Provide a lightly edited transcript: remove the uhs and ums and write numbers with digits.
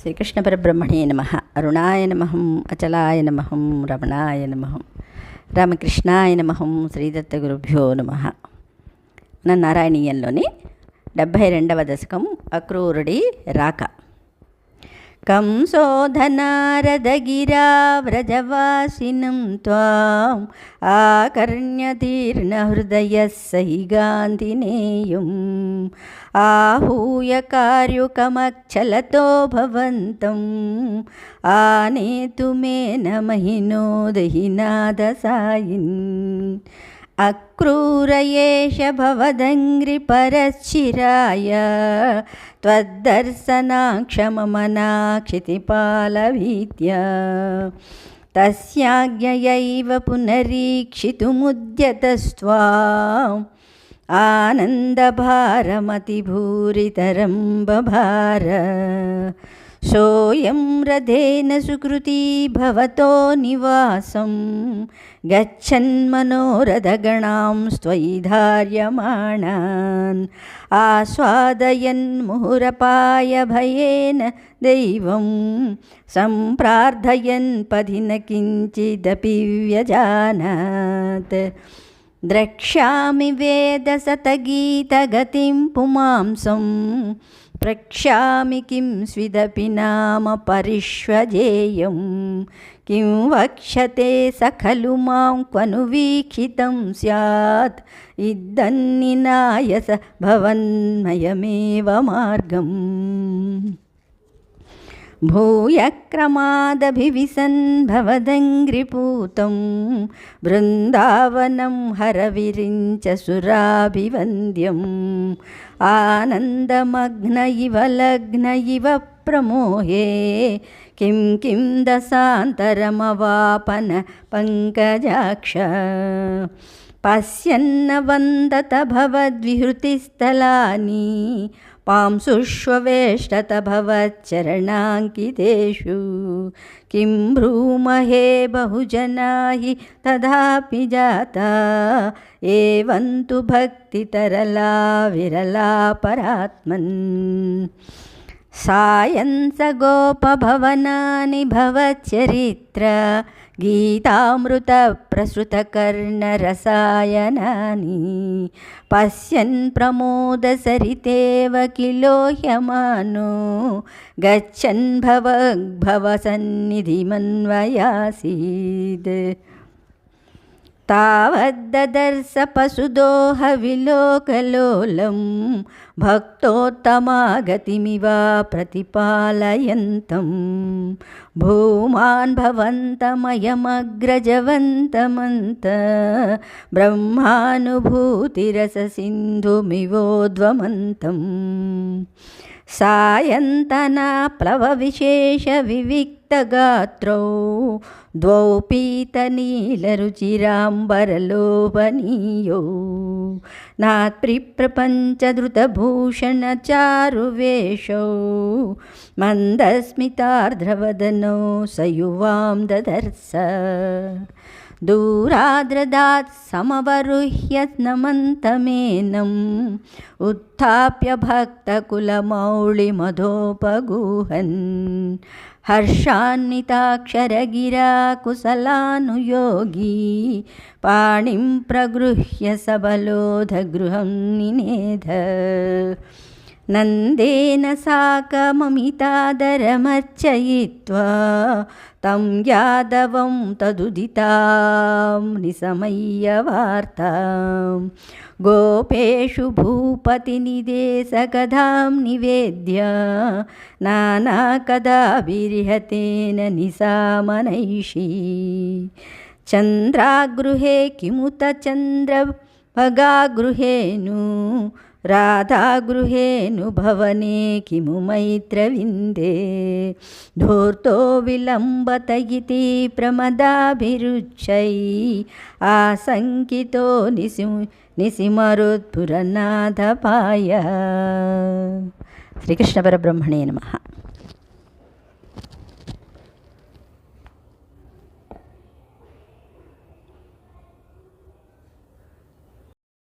శ్రీకృష్ణ పరబ్రహ్మణే నమః. అరుణాయ నమః, అచలాయ నమః, రమణాయ నమః, రామకృష్ణాయ నమః, శ్రీదత్త గురుభ్యో నమః. మన నారాయణీయంలోని 72వ దశకం అక్రూరుడి రాక. కంసోధనారదగిరా వ్రజవాసినం త్వాం ఆకర్ణ్యతీర్ణహృదయః సహిగాంధినేయం आहूय कार्युकमक्षलतो भवन्तं आनेतुमेन महिनो दहिनादसायिन् अक्रूर एष भवदङ्घ्रिपरश्चिराय त्वद्दर्शनाक्षममनाक्षितिपालभीत्या तस्याज्ञयैव पुनरीक्षितुमुद्यतस्त्वाम् आनन्दभारमतिभूरितरं बभार सोऽयं रथेन सुकृती भवतो निवासं गच्छन्मनोरथगणां स्त्वयि धार्यमाणान् आस्वादयन् मुहुरपाय भयेन दैवं सम्प्रार्थयन् पथि न किञ्चिदपि व्यजानात् द्रक्ष्यामि वेदसतगीतगतिं पुमांसं प्रक्ष्यामि किं स्विदपि नाम परिष्वजेयं किं वक्ष्यते स खलु मां क्वनु वीक्षितं स्यात् इदन्निनाय स भवन्मयमेव मार्गम् भूयक्रमादभिविसन् भवदङ्घ्रिपूतं बृन्दावनं हरविरिञ्च सुराभिवन्द्यम् आनन्दमग्न इव लग्न इव प्रमोहे किं किं दशान्तरमवापन पङ्कजाक्ष पश्यन्न वन्दत भवद्विहृतिस्थलानि पांसुष्वेष्टत भवच्चरणाङ्कितेषु किं ब्रूमहे बहुजना हि तथापि जाता एवं तु भक्तितरला विरला परात्मन् सायं स गोपभवनानि भवच्चरित्र गीतामृतप्रसृतकर्णरसायनानि पश्यन् प्रमोदसरितेव किलोह्यमानो गच्छन् भवसन्निधिमन्वयासीत् तावद्ददर्श पशुदोहविलोकलोलं भक्तोत्तमागतिमिव प्रतिपालयन्तं भूमान् भवन्तमयमग्रजवन्तमन्त ब्रह्मानुभूतिरससिन्धुमिवोद्वमन्तम् सायन्तनाप्लवविशेषविविक्तगात्रौ द्वौ पीतनीलरुचिराम्बरलोभनीयौ नात्प्रिप्रपञ्चधृतभूषणचारुवेषौ मन्दस्मितार्द्रवदनौ स युवां ददर्श दूराद्रदात् समवरुह्य नमन्तमेनम् उत्थाप्य भक्तकुलमौळिमधोपगूहन् हर्षान्विताक्षरगिरा कुशलानुयोगी पाणिं प्रगृह्य सबलोधगृहं निनेध नन्देन साकममितादरमर्चयित्वा तं यादवं तदुदितां निशमय्यवार्तां गोपेषु भूपतिनिदेशकथां निवेद्य नानाकदाभिरिहतेन निशामनैषी चन्द्रागृहे किमुत चन्द्रभगागृहेनु राधागृहेनु भवने किमु मैत्रविन्दे धूर्तो विलम्बत इति प्रमदाभिरुच्यै आशङ्कितो निसिमरुत्पुरनाथपाय. శ్రీకృష్ణ పరబ్రహ్మణే నమః.